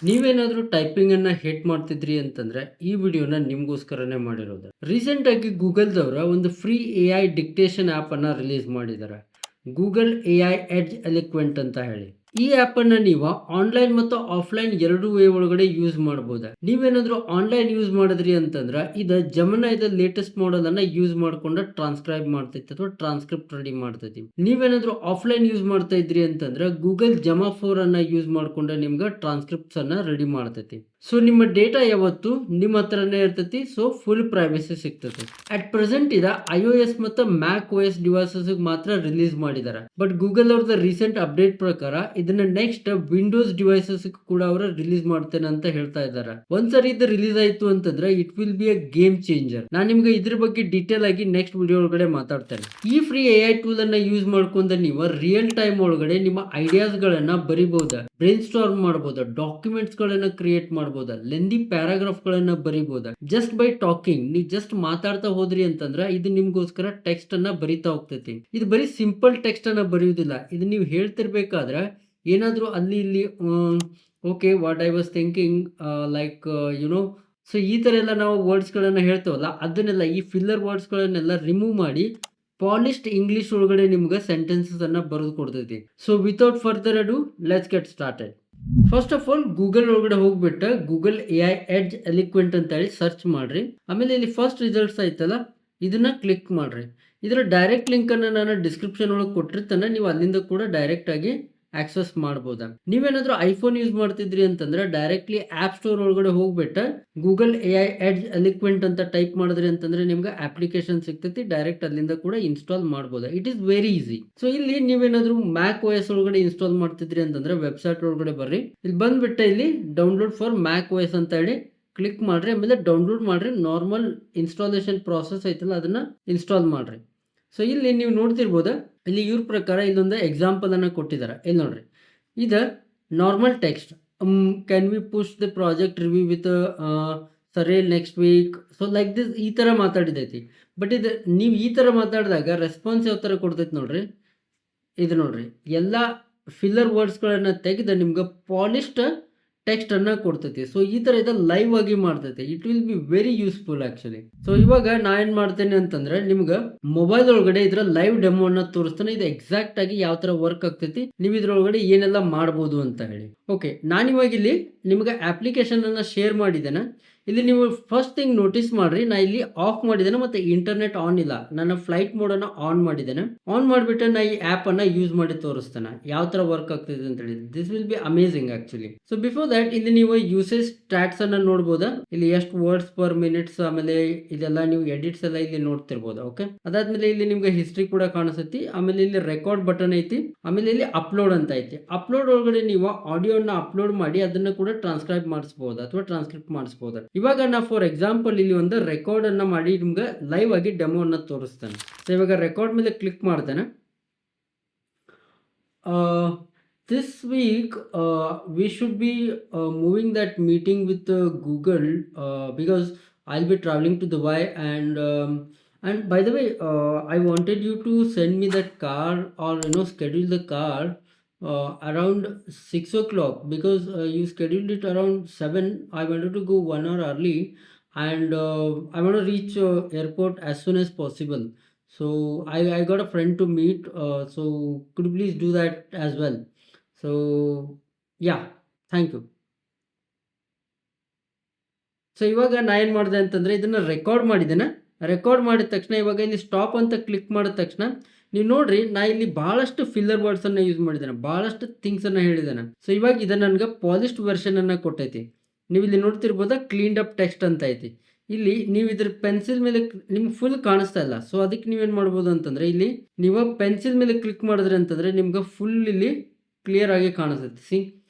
ನೀವೇನಾದ್ರೂ ಟೈಪಿಂಗ್ ಅನ್ನ ಹೇಟ್ ಮಾಡ್ತಿದ್ರಿ ಅಂತಂದ್ರೆ ಈ ವಿಡಿಯೋನ ನಿಮ್ಗೋಸ್ಕರನೇ ಮಾಡಿರೋದು. ರೀಸೆಂಟ್ ಆಗಿ ಗೂಗಲ್ದವರ ಒಂದು ಫ್ರೀ AI ಡಿಕ್ಟೇಷನ್ ಆಪ್ ಅನ್ನ ರಿಲೀಸ್ ಮಾಡಿದ್ದಾರೆ. ಗೂಗಲ್ AI ಎಡ್ಜ್ ಎಲಿಕ್ವೆಂಟ್ ಅಂತ ಹೇಳಿ. ಈ ಆಪ್ ಅನ್ನ ನೀವು ಆನ್ಲೈನ್ ಮತ್ತು ಆಫ್ಲೈನ್ ಎರಡು ವೇ ಒಳಗಡೆ ಯೂಸ್ ಮಾಡಬಹುದು. ನೀವೇನಾದ್ರೂ ಆನ್ಲೈನ್ ಯೂಸ್ ಮಾಡಿದ್ರಿ ಅಂತಂದ್ರ ಇದು ಜಮನೈದ ಲೇಟೆಸ್ಟ್ ಮಾಡೆಲ್ ಅನ್ನ ಯೂಸ್ ಮಾಡ್ಕೊಂಡು ಟ್ರಾನ್ಸ್ಕ್ರೈಬ್ ಮಾಡ್ತೈತಿ ಅಥವಾ ಟ್ರಾನ್ಸ್ಕ್ರಿಪ್ಟ್ ರೆಡಿ ಮಾಡ್ತೈತಿ. ನೀವೇನಾದ್ರೂ ಆಫ್ಲೈನ್ ಯೂಸ್ ಮಾಡ್ತಾ ಇದ್ರಿ ಅಂತಂದ್ರ ಗೂಗಲ್ ಜಮಾ 4 ಅನ್ನ ಯೂಸ್ ಮಾಡ್ಕೊಂಡು ನಿಮ್ಗೆ ಟ್ರಾನ್ಸ್ಕ್ರಿಪ್ಟ್ಸ್ ಅನ್ನ ರೆಡಿ ಮಾಡ್ತೈತಿ. ಸೊ ನಿಮ್ಮ ಡೇಟಾ ಯಾವತ್ತು ನಿಮ್ಮ ಹತ್ರನೇ ಇರ್ತೈತಿ. ಸೊ ಫುಲ್ ಪ್ರೈವಸಿ ಸಿಗ್ತೈತಿ. ಅಟ್ ಪ್ರೆಸೆಂಟ್ ಇದ iOS ಮತ್ತು ಮ್ಯಾಕ್ OS ಡಿವೈಸಸ್ ಮಾತ್ರ ರಿಲೀಸ್ ಮಾಡಿದ್ದಾರೆ. ಬಟ್ ಗೂಗಲ್ ಅವ್ರದ ರೀಸೆಂಟ್ ಅಪ್ಡೇಟ್ ಪ್ರಕಾರ ಇದನ್ನ ನೆಕ್ಸ್ಟ್ ವಿಂಡೋಸ್ ಡಿವೈಸಸ್ ಕೂಡ ಅವರು ರಿಲೀಸ್ ಮಾಡ್ತೇನೆ ಅಂತ ಹೇಳ್ತಾ ಇದ್ದಾರೆ. ಒಂದ್ಸರಿ ಇದು ರಿಲೀಸ್ ಆಯ್ತು ಅಂತಂದ್ರೆ it will be a game changer. ನಾನು ನಿಮ್ಗೆ ಇದ್ರ ಬಗ್ಗೆ ಡೀಟೇಲ್ ಆಗಿ ನೆಕ್ಸ್ಟ್ ವಿಡಿಯೋ ಒಳಗಡೆ ಮಾತಾಡ್ತೇನೆ. ಈ ಫ್ರೀ AI ಟೂಲ್ ಅನ್ನ ಯೂಸ್ ಮಾಡ್ಕೊಂಡು ನೀವು ರಿಯಲ್ ಟೈಮ್ ಒಳಗಡೆ ನಿಮ್ಮ ಐಡಿಯಾಸ್ ಗಳನ್ನ ಬರಿಬಹುದು, ಬ್ರೈನ್ ಸ್ಟಾರ್ಮ್ ಮಾಡಬಹುದು, ಡಾಕ್ಯುಮೆಂಟ್ಸ್ ಗಳನ್ನ ಕ್ರಿಯೇಟ್ ಮಾಡಬಹುದು, ಲೆಂದಿ ಪ್ಯಾರಾಗ್ರಾಫ್ ಗಳನ್ನ ಬರಿಬಹುದು. ಜಸ್ಟ್ ಬೈ ಟಾಕಿಂಗ್ ನೀವು ಜಸ್ಟ್ ಮಾತಾಡ್ತಾ ಹೋದ್ರಿ ಅಂತಂದ್ರೆ ಇದು ನಿಮ್ಗೋಸ್ಕರ ಟೆಕ್ಸ್ಟ್ ಅನ್ನ ಬರಿತಾ ಹೋಗ್ತೈತಿ. ಇದು ಬರೀ ಸಿಂಪಲ್ ಟೆಕ್ಸ್ಟ್ ಅನ್ನ ಬರೆಯುವುದಿಲ್ಲ. ಇದು ನೀವು ಹೇಳ್ತಿರ್ಬೇಕಾದ್ರೆ ಏನಾದ್ರೂ ಅಲ್ಲಿ ಇಲ್ಲಿ okay what I was thinking like you know so ಈ ತರ ಎಲ್ಲ ನಾವು ವರ್ಡ್ಸ್ ಗಳನ್ನ ಹೇಳ್ತೇವಲ್ಲ ಅದನ್ನೆಲ್ಲ ಈ ಫಿಲ್ಲರ್ ವರ್ಡ್ಸ್ ಗಳನ್ನೆಲ್ಲ ರಿಮೂವ್ ಮಾಡಿ ಪಾಲಿಶ್ಡ್ ಇಂಗ್ಲಿಷ್ ಒಳಗಡೆ ನಿಮ್ಗೆ ಸೆಂಟೆನ್ಸಸ್ ಅನ್ನ ಬರೆದು ಕೊಡ್ತೈತಿ. So without further ado let's get started. First of all Google ಒಳಗಡೆ ಹೋಗ್ಬಿಟ್ಟು ಗೂಗಲ್ AI ಎಡ್ಜ್ ಎಲಿಕ್ವೆಂಟ್ ಅಂತ ಹೇಳಿ ಸರ್ಚ್ ಮಾಡ್ರಿ. ಆಮೇಲೆ ಇಲ್ಲಿ ಫಸ್ಟ್ ರಿಸಲ್ಟ್ಸ್ ಐತಲ್ಲ ಇದನ್ನ ಕ್ಲಿಕ್ ಮಾಡ್ರಿ. ಇದರ ಡೈರೆಕ್ಟ್ ಲಿಂಕ್ ಅನ್ನ ನಾನು ಡಿಸ್ಕ್ರಿಪ್ಷನ್ ಒಳಗೆ ಕೊಟ್ಟಿರ್ತಾನೆ, ನೀವು ಅಲ್ಲಿಂದ ಕೂಡ ಡೈರೆಕ್ಟ್ ಆಗಿ ಆಕ್ಸೆಸ್ ಮಾಡಬಹುದಾ. ನೀವೇನಾದ್ರೂ ಐಫೋನ್ ಯೂಸ್ ಮಾಡ್ತಿದ್ರಿ ಅಂತಂದ್ರೆ ಡೈರೆಕ್ಟ್ಲಿ ಆಪ್ ಸ್ಟೋರ್ ಒಳಗಡೆ ಹೋಗ್ಬಿಟ್ಟು ಗೂಗಲ್ AI ಎಡ್ಜ್ ಎಲಿಕ್ವೆಂಟ್ ಅಂತ ಟೈಪ್ ಮಾಡಿದ್ರಿ ಅಂತಂದ್ರೆ ನಿಮ್ಗೆ ಅಪ್ಲಿಕೇಶನ್ ಸಿಗ್ತೈತಿ. ಡೈರೆಕ್ಟ್ ಅಲ್ಲಿಂದ ಕೂಡ ಇನ್ಸ್ಟಾಲ್ ಮಾಡಬಹುದು. It is very easy. So ಇಲ್ಲಿ ನೀವೇನಾದ್ರೂ ಮ್ಯಾಕ್ OS ಒಳಗಡೆ ಇನ್ಸ್ಟಾಲ್ ಮಾಡ್ತಿದ್ರಿ ಅಂತಂದ್ರೆ ವೆಬ್ಸೈಟ್ ಒಳಗಡೆ ಬರ್ರಿ. ಇಲ್ಲಿ ಬಂದ್ಬಿಟ್ಟು ಇಲ್ಲಿ ಡೌನ್ಲೋಡ್ ಫಾರ್ ಮ್ಯಾಕ್ OS ಅಂತ ಹೇಳಿ ಕ್ಲಿಕ್ ಮಾಡ್ರಿ. ಆಮೇಲೆ ಡೌನ್ಲೋಡ್ ಮಾಡ್ರಿ. ನಾರ್ಮಲ್ ಇನ್ಸ್ಟಾಲೇಷನ್ ಪ್ರಾಸೆಸ್ ಐತಲ್ಲ ಅದನ್ನ ಇನ್ಸ್ಟಾಲ್ ಮಾಡ್ರಿ. ಸೊ ಇಲ್ಲಿ ನೀವು ನೋಡ್ತಿರ್ಬೋದಾ, ಇಲ್ಲಿ ಇವ್ರ ಪ್ರಕಾರ ಇಲ್ಲೊಂದು ಎಕ್ಸಾಂಪಲ್ ಅನ್ನ ಕೊಟ್ಟಿದ್ದಾರೆ. ಇಲ್ಲಿ ನೋಡ್ರಿ, ಇದು normal text. Can we push the project review with ಸರಿ next week. So like this ಈ ಥರ ಮಾತಾಡಿದೈತಿ. ಬಟ್ ಇದು ನೀವು ಈ ಥರ ಮಾತಾಡಿದಾಗ ರೆಸ್ಪಾನ್ಸ್ ಯಾವ ಥರ ಕೊಡ್ತೈತಿ ನೋಡ್ರಿ. ಇದು ನೋಡ್ರಿ, ಎಲ್ಲ ಫಿಲ್ಲರ್ ವರ್ಡ್ಸ್ಗಳನ್ನು ತೆಗೆದು ನಿಮ್ಗೆ ಪಾಲಿಶ್ಡ್ ಟೆಕ್ಸ್ಟ್ ಅನ್ನ ಕೊಡ್ತೈತಿ. ಸೊ ಈ ತರ ಇದು ಲೈವ್ ಆಗಿ ಮಾಡ್ತೈತಿ. It will be very useful actually. So ಇವಾಗ ನಾ ಏನ್ ಮಾಡ್ತೇನೆ ಅಂತಂದ್ರೆ ನಿಮ್ಗೆ ಮೊಬೈಲ್ ಒಳಗಡೆ ಇದ್ರ ಲೈವ್ ಡೆಮೋ ಅನ್ನ ತೋರಿಸ್ತಾನೆ. ಇದು ಎಕ್ಸಾಕ್ಟ್ ಆಗಿ ಯಾವ ತರ ವರ್ಕ್ ಆಗ್ತೈತಿ, ನೀವು ಇದ್ರೊಳಗಡೆ ಏನೆಲ್ಲ ಮಾಡ್ಬೋದು ಅಂತ ಹೇಳಿ. ಓಕೆ, ನಾನಿವಾಗ ಇಲ್ಲಿ ನಿಮ್ಗೆ ಅಪ್ಲಿಕೇಶನ್ ಅನ್ನ ಶೇರ್ ಮಾಡಿದ್ದೇನೆ. ಇಲ್ಲಿ ನೀವು ಫಸ್ಟ್ ಥಿಂಗ್ ನೋಟಿಸ್ ಮಾಡ್ರಿ, ನಾ ಇಲ್ಲಿ ಆಫ್ ಮಾಡಿದ್ದೇನೆ ಮತ್ತೆ ಇಂಟರ್ನೆಟ್ ಆನ್ ಇಲ್ಲ. ನನ್ನ ಫ್ಲೈಟ್ ಮೋಡ್ ಅನ್ನ ಆನ್ ಮಾಡಿದ್ದೇನೆ. ಆನ್ ಮಾಡಿಬಿಟ್ಟು ನಾ ಈ ಆಪ್ ಅನ್ನ ಯೂಸ್ ಮಾಡಿ ತೋರಿಸ್ತೇನೆ ಯಾವ ತರ ವರ್ಕ್ ಆಗ್ತಿದೆ ಅಂತ ಹೇಳಿ. This will be amazing actually. So before that ಇಲ್ಲಿ ನೀವು ಯೂಸೇಜ್ ಸ್ಟಾಟ್ಸ್ ಅನ್ನ ನೋಡಬಹುದಾ. ಇಲ್ಲಿ ಎಷ್ಟು ವರ್ಡ್ಸ್ ಪರ್ ಮಿನಿಟ್ಸ್, ಆಮೇಲೆ ಇದೆಲ್ಲ ನೀವು ಎಡಿಟ್ಸ್ ಎಲ್ಲ ಇಲ್ಲಿ ನೋಡ್ತಿರ್ಬೋದು. ಓಕೆ, ಅದಾದ್ಮೇಲೆ ಇಲ್ಲಿ ನಿಮ್ಗೆ ಹಿಸ್ಟ್ರಿ ಕೂಡ ಕಾಣಿಸುತ್ತೆ. ಆಮೇಲೆ ಇಲ್ಲಿ ರೆಕಾರ್ಡ್ ಬಟನ್ ಐತಿ. ಆಮೇಲೆ ಇಲ್ಲಿ ಅಪ್ಲೋಡ್ ಅಂತ ಐತಿ. ಅಪ್ಲೋಡ್ ಒಳಗಡೆ ನೀವು ಆಡಿಯೋನ ಅಪ್ಲೋಡ್ ಮಾಡಿ ಅದನ್ನ ಕೂಡ ಟ್ರಾನ್ಸ್ಕ್ರೈಬ್ ಮಾಡಿಸಬಹುದು ಅಥವಾ ಟ್ರಾನ್ಸ್ಕ್ರಿಪ್ಟ್ ಮಾಡಿಸಬಹುದು. ಇವಾಗ ನಾ ಫಾರ್ ಎಕ್ಸಾಂಪಲ್ ಇಲ್ಲಿ ಒಂದು ರೆಕಾರ್ಡ್ ಅನ್ನ ಮಾಡಿ ನಿಮ್ಗೆ ಲೈವ್ ಆಗಿ ಡೆಮೋ ಅನ್ನ ತೋರಿಸ್ತೇನೆ. ಸೊ ಇವಾಗ ರೆಕಾರ್ಡ್ ಮೇಲೆ ಕ್ಲಿಕ್ ಮಾಡ್ತೇನೆ. This week we should be moving that meeting with Google because I'll be traveling to Dubai and by the way I wanted you to send me that car or schedule the car around 6 o'clock because you scheduled it around 7. I wanted to go 1 hour early and I want to reach airport as soon as possible. So I got a friend to meet. So could you please do that as well? So yeah, thank you. So ಇವಾಗ ನಾ ಏನು ಮಾಡಿದೆ ಅಂತಂದರೆ ಇದನ್ನು record ಮಾಡಿದ್ದೇನೆ. Record ಮಾಡಿದ ತಕ್ಷಣ ಇವಾಗ ಇಲ್ಲಿ ಸ್ಟಾಪ್ ಅಂತ ಕ್ಲಿಕ್ ಮಾಡಿದ ತಕ್ಷಣ ನೀವು ನೋಡ್ರಿ, ನಾ ಇಲ್ಲಿ ಭಾಳಷ್ಟು ಫಿಲ್ಲರ್ ವರ್ಡ್ಸನ್ನು ಯೂಸ್ ಮಾಡಿದ್ದೇನೆ, ಭಾಳಷ್ಟು ಥಿಂಗ್ಸನ್ನು ಹೇಳಿದ್ದೇನೆ. ಸೊ ಇವಾಗ ಇದು ನನಗೆ ಪಾಲಿಶ್ಡ್ ವರ್ಷನನ್ನು ಕೊಟ್ಟೈತಿ. ನೀವು ಇಲ್ಲಿ ನೋಡ್ತಿರ್ಬೋದಾ, ಕ್ಲೀನ್ಡ್ ಅಪ್ ಟೆಕ್ಸ್ಟ್ ಅಂತ ಐತಿ. ಇಲ್ಲಿ ನೀವು ಇದ್ರ ಪೆನ್ಸಿಲ್ ಮೇಲೆ ನಿಮ್ಗೆ ಫುಲ್ ಕಾಣಿಸ್ತಾ ಇಲ್ಲ. ಸೊ ಅದಕ್ಕೆ ನೀವೇನು ಮಾಡ್ಬೋದು ಅಂತಂದರೆ ಇಲ್ಲಿ ನೀವು ಪೆನ್ಸಿಲ್ ಮೇಲೆ ಕ್ಲಿಕ್ ಮಾಡಿದ್ರಿ ಅಂತಂದರೆ ನಿಮ್ಗೆ ಫುಲ್ ಇಲ್ಲಿ ಕ್ಲಿಯರ್ ಆಗಿ ಕಾಣಿಸುತ್ತೆ. See,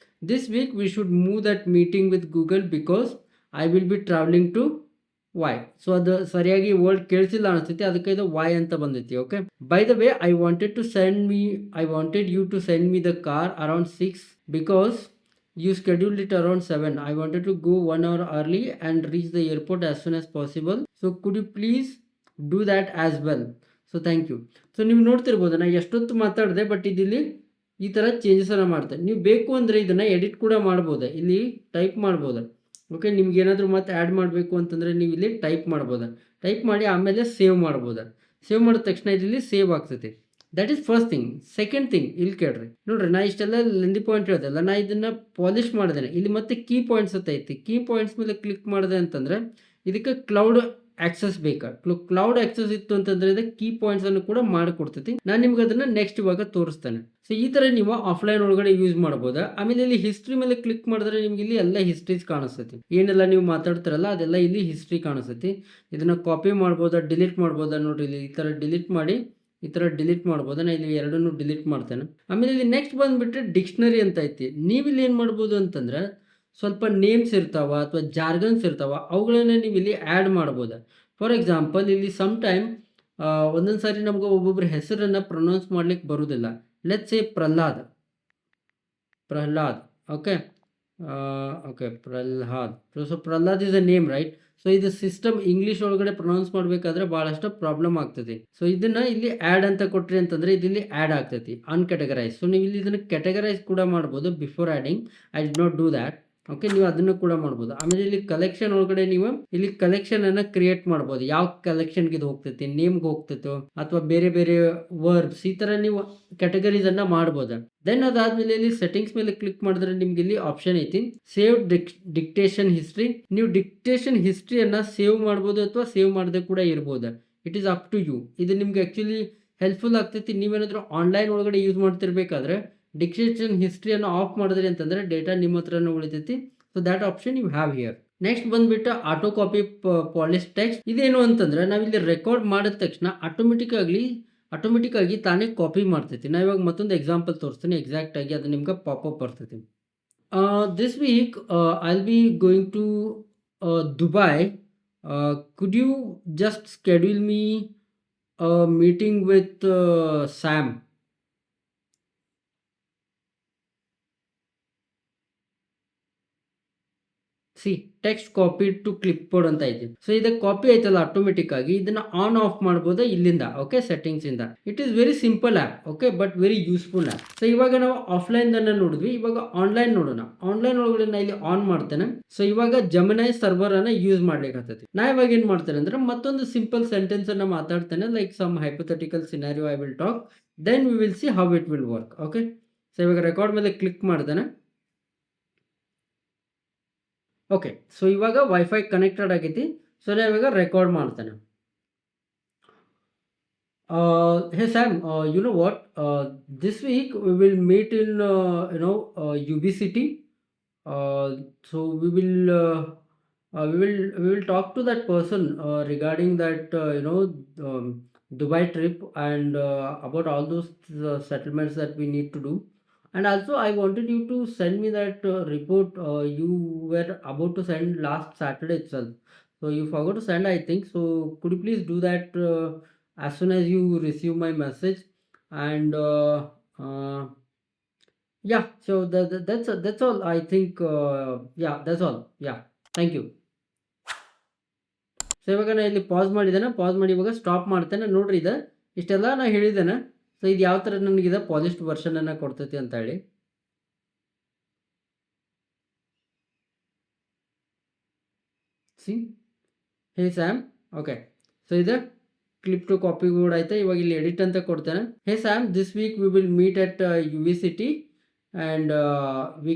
this week we should move that meeting with Google because I will be travelling to Y. So ಅದು ಸರಿಯಾಗಿ ವರ್ಡ್ ಕೇಳಿಸಿಲ್ಲ ಅನಿಸ್ತೈತಿ, ಅದಕ್ಕೆ ಇದು ವೈ ಅಂತ ಬಂದೈತಿ. Okay, by the way I wanted you to send me the car around 6 because you scheduled it around 7. I wanted to go 1 hour early and reach the airport as soon as possible. So could you please do that as well? So thank you. So ನೀವು ನೋಡ್ತಿರ್ಬೋದು ನಾ ಎಷ್ಟೊತ್ತು ಮಾತಾಡಿದೆ, but ಇದಿಲ್ಲಿ ಈ ಥರ ಚೇಂಜಸನ್ನು ಮಾಡ್ತಾರೆ. ನೀವು ಬೇಕು ಅಂದರೆ ಇದನ್ನು ಎಡಿಟ್ ಕೂಡ ಮಾಡ್ಬೋದು, ಇಲ್ಲಿ ಟೈಪ್ ಮಾಡ್ಬೋದು. ಓಕೆ, ನಿಮ್ಗೆ ಏನಾದರೂ ಮತ್ತೆ ಆ್ಯಡ್ ಮಾಡಬೇಕು ಅಂತಂದರೆ ನೀವು ಇಲ್ಲಿ ಟೈಪ್ ಮಾಡ್ಬೋದು. ಟೈಪ್ ಮಾಡಿ ಆಮೇಲೆ ಸೇವ್ ಮಾಡ್ಬೋದು. ಸೇವ್ ಮಾಡಿದ ತಕ್ಷಣ ಇಲ್ಲಿ ಸೇವ್ ಆಗ್ತೈತಿ. That is first thing. Second thing ಇಲ್ಲಿ ಕೇಳ್ರಿ, ನೋಡ್ರಿ ನಾ ಇಷ್ಟೆಲ್ಲ ಲೆಂದಿ ಪಾಯಿಂಟ್ ಹೇಳ್ದಲ್ಲ, ನಾ ಇದನ್ನು ಪಾಲಿಷ್ ಮಾಡಿದ್ದೇನೆ. ಇಲ್ಲಿ ಮತ್ತೆ ಕೀ ಪಾಯಿಂಟ್ಸ್ ಅಂತ ಐತಿ. ಕೀ ಪಾಯಿಂಟ್ಸ್ ಮೇಲೆ ಕ್ಲಿಕ್ ಮಾಡಿದೆ ಅಂತಂದರೆ ಇದಕ್ಕೆ ಕ್ಲೌಡ್ ಆಕ್ಸೆಸ್ ಬೇಕಾ. ಕ್ಲೌಡ್ ಆಕ್ಸೆಸ್ ಇತ್ತು ಅಂತಂದ್ರೆ ಇದಕ್ಕೆ ಕೀ ಪಾಯಿಂಟ್ಸ್ ಅನ್ನು ಕೂಡ ಮಾಡಿಕೊಡ್ತೈತಿ. ನಾನು ನಿಮ್ಗೆ ಅದನ್ನ ನೆಕ್ಸ್ಟ್ ಇವಾಗ ತೋರಿಸ್ತೇನೆ. ಸೊ ಈ ತರ ನೀವು ಆಫ್ಲೈನ್ ಒಳಗಡೆ ಯೂಸ್ ಮಾಡ್ಬೋದಾ. ಆಮೇಲೆ ಇಲ್ಲಿ ಹಿಸ್ಟ್ರಿ ಮೇಲೆ ಕ್ಲಿಕ್ ಮಾಡಿದ್ರೆ ನಿಮ್ಗೆ ಇಲ್ಲಿ ಎಲ್ಲ ಹಿಸ್ಟ್ರೀಸ್ ಕಾಣಿಸ್ತೈತಿ. ಏನೆಲ್ಲ ನೀವು ಮಾತಾಡ್ತಾರಲ್ಲ ಅದೆಲ್ಲ ಇಲ್ಲಿ ಹಿಸ್ಟ್ರಿ ಕಾಣಿಸ್ತೈತಿ. ಇದನ್ನ ಕಾಪಿ ಮಾಡ್ಬೋದಾ, ಡಿಲೀಟ್ ಮಾಡ್ಬೋದಾ. ನೋಡ್ರಿ ಇಲ್ಲಿ ಈ ತರ ಡಿಲೀಟ್ ಮಾಡಿ ಈ ತರ ಡಿಲೀಟ್ ಮಾಡ್ಬೋದಾ. ನಾ ಇಲ್ಲಿ ಎರಡನ್ನೂ ಡಿಲೀಟ್ ಮಾಡ್ತೇನೆ. ಆಮೇಲೆ ಇಲ್ಲಿ ನೆಕ್ಸ್ಟ್ ಬಂದ್ಬಿಟ್ರೆ ಡಿಕ್ಷನರಿ ಅಂತ ಐತಿ. ನೀವು ಇಲ್ಲಿ ಏನು ಮಾಡ್ಬೋದು ಅಂತಂದ್ರೆ ಸ್ವಲ್ಪ ನೇಮ್ಸ್ ಇರ್ತಾವ ಅಥವಾ ಜಾರ್ಗನ್ಸ್ ಇರ್ತಾವ, ಅವುಗಳನ್ನ ನೀವು ಇಲ್ಲಿ ಆ್ಯಡ್ ಮಾಡ್ಬೋದು. ಫಾರ್ ಎಕ್ಸಾಂಪಲ್ ಇಲ್ಲಿ ಸಮ್ ಟೈಮ್ ಒಂದೊಂದು ಸಾರಿ ನಮ್ಗೆ ಒಬ್ಬೊಬ್ಬರ ಹೆಸರನ್ನು ಪ್ರೊನೌನ್ಸ್ ಮಾಡ್ಲಿಕ್ಕೆ ಬರೋದಿಲ್ಲ. Let's say Prahlad. Okay, okay Prahlad. So Prahlad is a name, right. So ಇದು ಸಿಸ್ಟಮ್ ಇಂಗ್ಲೀಷ್ ಒಳಗಡೆ ಪ್ರೊನೌನ್ಸ್ ಮಾಡಬೇಕಾದ್ರೆ ಭಾಳಷ್ಟು ಪ್ರಾಬ್ಲಮ್ ಆಗ್ತೈತಿ. ಸೊ ಇದನ್ನ ಇಲ್ಲಿ ಆ್ಯಡ್ ಅಂತ ಕೊಟ್ರಿ ಅಂತಂದ್ರೆ ಇಲ್ಲಿ ಆ್ಯಡ್ ಆಗ್ತೈತಿ ಅನ್ಕೆಟಗರೈಸ್. ಸೊ ನೀವು ಇಲ್ಲಿ ಇದನ್ನು ಕೆಟಗರೈಸ್ ಕೂಡ ಮಾಡ್ಬೋದು before adding. I did not do that. Okay, ನೀವು ಅದನ್ನು ಕೂಡ ಮಾಡ್ಬೋದು. ಆಮೇಲೆ ಇಲ್ಲಿ ಕಲೆಕ್ಷನ್ ಒಳಗಡೆ ನೀವು ಇಲ್ಲಿ ಕಲೆಕ್ಷನ್ ಅನ್ನ ಕ್ರಿಯೇಟ್ ಮಾಡ್ಬೋದು. ಯಾವ ಕಲೆಕ್ಷನ್ಗೆ ಇದು ಹೋಗ್ತೈತಿ, ನೇಮ್ಗೆ ಹೋಗ್ತೈತೋ ಅಥವಾ ಬೇರೆ ಬೇರೆ ವರ್ಬ್ಸ್, ಈ ತರ ನೀವು ಕ್ಯಾಟಗರೀಸ್ ಅನ್ನ ಮಾಡ್ಬೋದು. ದೆನ್ ಅದಾದ್ಮೇಲೆ ಇಲ್ಲಿ ಸೆಟ್ಟಿಂಗ್ಸ್ ಮೇಲೆ ಕ್ಲಿಕ್ ಮಾಡಿದ್ರೆ ನಿಮ್ಗೆ ಇಲ್ಲಿ ಆಪ್ಷನ್ ಐತಿ ಸೇವ್ ಡಿಕ್ಟೇಷನ್ ಹಿಸ್ಟ್ರಿ. ನೀವು ಡಿಕ್ಟೇಷನ್ ಹಿಸ್ಟ್ರಿಯನ್ನ ಸೇವ್ ಮಾಡ್ಬೋದು ಅಥವಾ ಸೇವ್ ಮಾಡದೆ ಕೂಡ ಇರ್ಬೋದು. It is up to you. ಇದು ನಿಮ್ಗೆ ಆಕ್ಚುಲಿ ಹೆಲ್ಪ್ಫುಲ್ ಆಗ್ತೈತಿ. ನೀವೇನಾದ್ರೂ ಆನ್ಲೈನ್ ಒಳಗಡೆ ಯೂಸ್ ಮಾಡ್ತಿರ್ಬೇಕಾದ್ರೆ ಡಿಕ್ಟೇಷನ್ ಹಿಸ್ಟ್ರಿಯನ್ನು ಆಫ್ ಮಾಡಿದ್ರಿ ಅಂತಂದ್ರೆ ಡೇಟಾ ನಿಮ್ಮ ಹತ್ರನೇ ಉಳಿತೈತಿ. So that option you have here. Next ಬಂದ್ಬಿಟ್ಟು ಆಟೋ ಕಾಪಿ ಪಾಲಿಶ್ ಟೆಕ್ಸ್ಟ್. ಇದೇನು ಅಂತಂದ್ರೆ ನಾವಿಲ್ಲಿ ರೆಕಾರ್ಡ್ ಮಾಡಿದ ತಕ್ಷಣ ಆಟೋಮೆಟಿಕ್ ಆಗಿ ತಾನೇ ಕಾಪಿ ಮಾಡ್ತೈತಿ. ನಾ ಇವಾಗ ಮತ್ತೊಂದು ಎಕ್ಸಾಂಪಲ್ ತೋರಿಸ್ತೀನಿ. ಎಕ್ಸಾಕ್ಟ್ ಆಗಿ ಅದು ನಿಮ್ಗೆ ಪಾಪಪ್ ಬರ್ತೈತಿ. This week I will be going to Dubai. Could you just schedule me meeting with Sam. See text copy to clipboard ಅಂತ ಐತಿ. ಸೊ ಇದಕ್ಕೆ ಕಾಪಿ ಆಯ್ತಲ್ಲ ಆಟೋಮೆಟಿಕ್ ಆಗಿ, ಇದನ್ನ ಆನ್ ಆಫ್ ಮಾಡ್ಬೋದು ಇಲ್ಲಿಂದ. ಓಕೆ, ಸೆಟ್ಟಿಂಗ್ಸ್ ಇಂದ. It is very simple app. Okay, but very useful app. So ಇವಾಗ ನಾವು ಆಫ್ಲೈನ್ ಅನ್ನ ನೋಡಿದ್ವಿ, ಇವಾಗ ಆನ್ಲೈನ್ ನೋಡೋಣ. ಆನ್ಲೈನ್ ಒಳಗಡೆ ನಾ ಇಲ್ಲಿ ಆನ್ ಮಾಡ್ತೇನೆ. ಸೊ ಇವಾಗ ಜಮಿನೈ ಸರ್ವರ್ ಅನ್ನ ಯೂಸ್ ಮಾಡ್ಲಿಕ್ಕೆ ಆಗ್ತೈತಿ. ನಾ ಇವಾಗ ಏನ್ ಮಾಡ್ತೇನೆ ಅಂದ್ರೆ ಮತ್ತೊಂದು ಸಿಂಪಲ್ ಸೆಂಟೆನ್ಸ್ ಅನ್ನ ಮಾತಾಡ್ತೇನೆ. Like some hypothetical scenario I will talk. Then we will see how it will work. Okay, so ಇವಾಗ ರೆಕಾರ್ಡ್ ಮೇಲೆ ಕ್ಲಿಕ್ ಮಾಡ್ತೇನೆ. ಓಕೆ, ಸೊ ಇವಾಗ ವೈಫೈ ಕನೆಕ್ಟೆಡ್ ಆಗೈತಿ. ಸೊ ನಾನು ಇವಾಗ ರೆಕಾರ್ಡ್ ಮಾಡ್ತೇನೆ. Hey Sam, you know what? This week we will meet in UB City. So we will talk to that person regarding that Dubai trip and about all those settlements that we need to do. And also, I wanted you to send me that report you were about to send last Saturday itself. So you forgot to send, I think. So could you please do that as soon as you receive my message? And yeah, so that's all. I think yeah, that's all. Yeah, thank you. So ಇವಾಗ ನಾನು ಇಲ್ಲಿ pass ಮಾಡಿದ್ದೇನೆ. Pass ಮಾಡಿ ಇವಾಗ stop ಮಾಡ್ತೇನೆ. ನೋಡ್ರಿ ಇದೆ ಇಷ್ಟೆಲ್ಲ ನಾನು ಹೇಳಿದ್ದೇನೆ. ಸೊ ಇದು ಯಾವ ಥರ ನನಗಿದೆ ಪಾಲಿಶ್ಡ್ ವರ್ಷನ್ ಅನ್ನ ಕೊಡ್ತೈತಿ ಅಂತ ಹೇಳಿ. See hey Sam. Okay, so ಇದು ಕ್ಲಿಪ್ ಟು ಕಾಪಿ ಕೂಡ ಆಯ್ತಾ. ಇವಾಗ ಇಲ್ಲಿ ಎಡಿಟ್ ಅಂತ ಕೊಡ್ತೇನೆ. Hey Sam, this week we will meet at UV City and we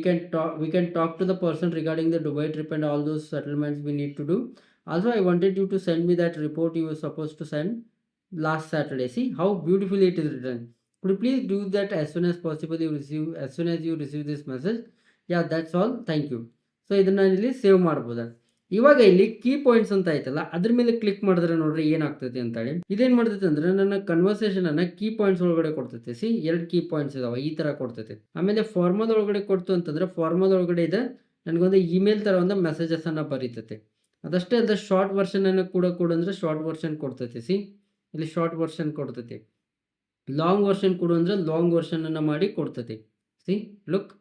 can talk to the person regarding the Dubai trip and all those settlements we need to do. Also, I wanted you to send me that report you were supposed to send last Saturday. See how beautifully it is written. Could you please do that as soon as possible? As soon as you receive this message. Yeah, that's all. Thank you. So ಇದನ್ನ ಇಲ್ಲಿ save ಮಾಡ್ಬೋದು. ಇವಾಗ ಇಲ್ಲಿ key points ಅಂತ ಐತಲ್ಲ, ಅದ್ರ ಮೇಲೆ click ಮಾಡಿದ್ರೆ ನೋಡ್ರಿ ಏನಾಗ್ತೈತಿ ಅಂತ ಹೇಳಿ. ಇದೇನ್ ಮಾಡ್ತೈತಿ ಅಂದ್ರೆ ನನ್ನ ಕನ್ವರ್ಸೇಷನ್ ಅನ್ನ ಕೀ ಪಾಯಿಂಟ್ಸ್ ಒಳಗಡೆ ಕೊಡ್ತೈತಿ. ಸಿ 2 ಕೀ ಪಾಯಿಂಟ್ಸ್ ಇದಾವ, ಈ ತರ ಕೊಡ್ತೈತಿ. ಆಮೇಲೆ ಫಾರ್ಮಾದ ಒಳಗಡೆ ಕೊಡ್ತು ಅಂತಂದ್ರೆ ಫಾರ್ಮಾದ ಒಳಗಡೆ ಇದೆ ನನಗೊಂದು ಇಮೇಲ್ ತರ ಒಂದು ಮೆಸೇಜಸ್ ಅನ್ನ ಬರೀತೈತಿ. ಅದಷ್ಟೇ ಅಲ್ಲದೆ ಶಾರ್ಟ್ ವರ್ಷನ್ ಅನ್ನು ಕೂಡ ಅಂದ್ರೆ ಶಾರ್ಟ್ ವರ್ಷನ್ ಕೊಡ್ತೈತಿ. ಸಿ ಇಲ್ಲಿ ಶಾರ್ಟ್ ವರ್ಷನ್ ಕೊಡ್ತೈತಿ. ಲಾಂಗ್ ವರ್ಷನ್ ಕೊಡು ಅಂದ್ರೆ ಲಾಂಗ್ ವರ್ಷನ್ ಅನ್ನ ಮಾಡಿ ಕೊಡ್ತೈತಿ. C look.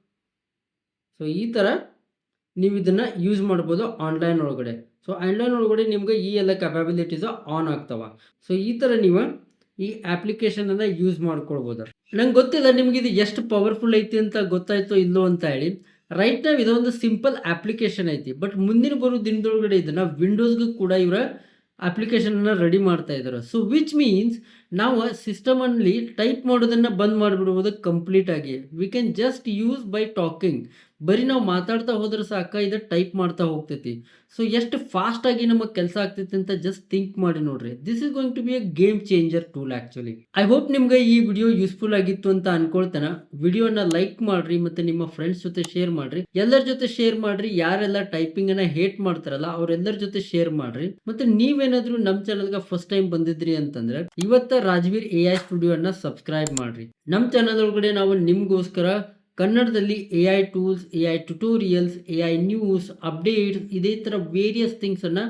ಸೊ ಈ ತರ ನೀವು ಇದನ್ನ ಯೂಸ್ ಮಾಡ್ಬೋದು ಆನ್ಲೈನ್ ಒಳಗಡೆ. ಸೊ ಆನ್ಲೈನ್ ಒಳಗಡೆ ನಿಮ್ಗೆ ಈ ಎಲ್ಲ ಕ್ಯಾಪಬಿಲಿಟೀಸ್ ಆನ್ ಆಗ್ತಾವ. ಸೊ ಈ ತರ ನೀವು ಈ ಅಪ್ಲಿಕೇಶನನ್ನು ಯೂಸ್ ಮಾಡ್ಕೊಳ್ಬೋದು. ನಂಗೆ ಗೊತ್ತಿಲ್ಲ ನಿಮ್ಗೆ ಇದು ಎಷ್ಟು ಪವರ್ಫುಲ್ ಐತಿ ಅಂತ ಗೊತ್ತಾಯ್ತೋ ಇಲ್ಲೋ ಅಂತ ಹೇಳಿ. ರೈಟ್ ನಾವು ಇದೊಂದು ಸಿಂಪಲ್ ಅಪ್ಲಿಕೇಶನ್ ಐತಿ, ಬಟ್ ಮುಂದಿನ ಬರೋ ದಿನದೊಳಗಡೆ ಇದನ್ನು ವಿಂಡೋಸ್ಗೂ ಕೂಡ ಇವರ ಅಪ್ಲಿಕೇಶನನ್ನು ರೆಡಿ ಮಾಡ್ತಾ ಇದ್ದಾರೆ. ಸೊ ವಿಚ್ ಮೀನ್ಸ್ ನಾವು ಸಿಸ್ಟಮಲ್ಲಿ ಟೈಪ್ ಮಾಡೋದನ್ನು ಬಂದ್ ಮಾಡಿಬಿಡ್ಬೋದು ಕಂಪ್ಲೀಟ್ ಆಗಿ. We can just use by talking. ಬರೀ ನಾವು ಮಾತಾಡ್ತಾ ಹೋದ್ರೆ ಸಾಕ, ಇದು ಟೈಪ್ ಮಾಡ್ತಾ ಹೋಗ್ತೈತಿ. ಸೊ ಎಷ್ಟು ಫಾಸ್ಟಾಗಿ ನಮಗೆ ಕೆಲಸ ಆಗ್ತೈತಿ ಅಂತ ಜಸ್ಟ್ ಥಿಂಕ್ ಮಾಡಿ ನೋಡ್ರಿ. This is going to be a game changer tool actually. I hope ನಿಮ್ಗೆ ಈ ವಿಡಿಯೋ ಯೂಸ್ಫುಲ್ ಆಗಿತ್ತು ಅಂತ ಅನ್ಕೊಳ್ತೇನೆ. ವಿಡಿಯೋನ ಲೈಕ್ ಮಾಡ್ರಿ ಮತ್ತು ನಿಮ್ಮ ಫ್ರೆಂಡ್ಸ್ ಜೊತೆ ಶೇರ್ ಮಾಡ್ರಿ. ಎಲ್ಲರ ಜೊತೆ ಶೇರ್ ಮಾಡ್ರಿ. ಯಾರೆಲ್ಲ ಟೈಪಿಂಗ್ ಅನ್ನ ಹೇಟ್ ಮಾಡ್ತಾರಲ್ಲ ಅವರೆಲ್ಲರ ಜೊತೆ ಶೇರ್ ಮಾಡ್ರಿ. ಮತ್ತೆ ನೀವೇನಾದ್ರೂ ನಮ್ಮ ಚಾನಲ್ಗೆ ಫಸ್ಟ್ ಟೈಮ್ ಬಂದಿದ್ರಿ ಅಂತಂದ್ರೆ ಇವತ್ತ ರಾಜವೀರ್ AI ಸ್ಟುಡಿಯೋ ಅನ್ನ ಸಬ್ಸ್ಕ್ರೈಬ್ ಮಾಡ್ರಿ. ನಮ್ಮ ಚಾನಲ್ ಒಳಗಡೆ ನಾವು ನಿಮ್ಗೋಸ್ಕರ ಕನ್ನಡದಲ್ಲಿ AI tools, AI tutorials, AI news, updates, ಇದೇ ಥರ ವೇರಿಯಸ್ ಥಿಂಗ್ಸನ್ನು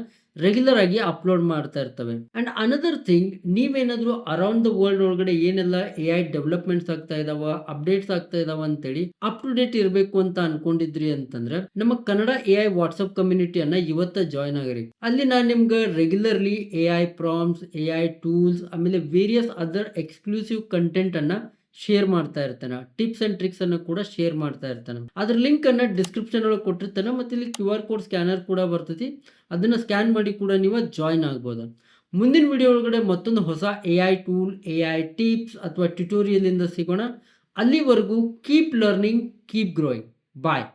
ರೆಗ್ಯುಲರ್ ಆಗಿ ಅಪ್ಲೋಡ್ ಮಾಡ್ತಾ ಇರ್ತವೆ. ಆ್ಯಂಡ್ ಅನದರ್ ಥಿಂಗ್, ನೀವೇನಾದರೂ ಅರೌಂಡ್ ದ ವರ್ಲ್ಡ್ ಒಳಗಡೆ ಏನೆಲ್ಲ AI ಡೆವಲಪ್ಮೆಂಟ್ಸ್ ಆಗ್ತಾ ಇದಾವ, ಅಪ್ಡೇಟ್ಸ್ ಆಗ್ತಾ ಇದಾವ ಅಂತೇಳಿ ಅಪ್ ಟು ಡೇಟ್ ಇರಬೇಕು ಅಂತ ಅನ್ಕೊಂಡಿದ್ರಿ ಅಂತಂದ್ರೆ ನಮ್ಮ ಕನ್ನಡ AI ವಾಟ್ಸಪ್ ಕಮ್ಯುನಿಟಿಯನ್ನು ಇವತ್ತ ಜಾಯ್ನ್ ಆಗಿರಿ. ಅಲ್ಲಿ ನಾನು ನಿಮ್ಗೆ regularly AI prompts, AI tools, ಆಮೇಲೆ ವೇರಿಯಸ್ ಅದರ್ ಎಕ್ಸ್ಕ್ಲೂಸಿವ್ ಕಂಟೆಂಟನ್ನು ಶೇರ್ ಮಾಡ್ತಾ ಇರ್ತಾನೆ. ಟಿಪ್ಸ್ ಅಂಡ್ ಟ್ರಿಕ್ಸ್ ಅನ್ನು ಕೂಡ ಶೇರ್ ಮಾಡ್ತಾ ಇರ್ತಾನೆ. ಅದ್ರ ಲಿಂಕ್ ಅನ್ನ ಡಿಸ್ಕ್ರಿಪ್ಷನ್ ಒಳಗೆ ಕೊಟ್ಟಿರ್ತಾನೆ. ಮತ್ತೆ ಇಲ್ಲಿ QR ಕೋಡ್ ಸ್ಕ್ಯಾನರ್ ಕೂಡ ಬರ್ತೈತಿ. ಅದನ್ನ ಸ್ಕ್ಯಾನ್ ಮಾಡಿ ಕೂಡ ನೀವು ಜಾಯ್ನ್ ಆಗ್ಬೋದು. ಮುಂದಿನ ವಿಡಿಯೋ ಒಳಗಡೆ ಮತ್ತೊಂದು ಹೊಸ AI ಟೂಲ್, AI ಟಿಪ್ಸ್ ಅಥವಾ ಟ್ಯುಟೋರಿಯಲ್ ಇಂದ ಸಿಗೋಣ. ಅಲ್ಲಿವರೆಗೂ ಕೀಪ್ ಲರ್ನಿಂಗ್, ಕೀಪ್ ಗ್ರೋಯಿಂಗ್. ಬಾಯ್.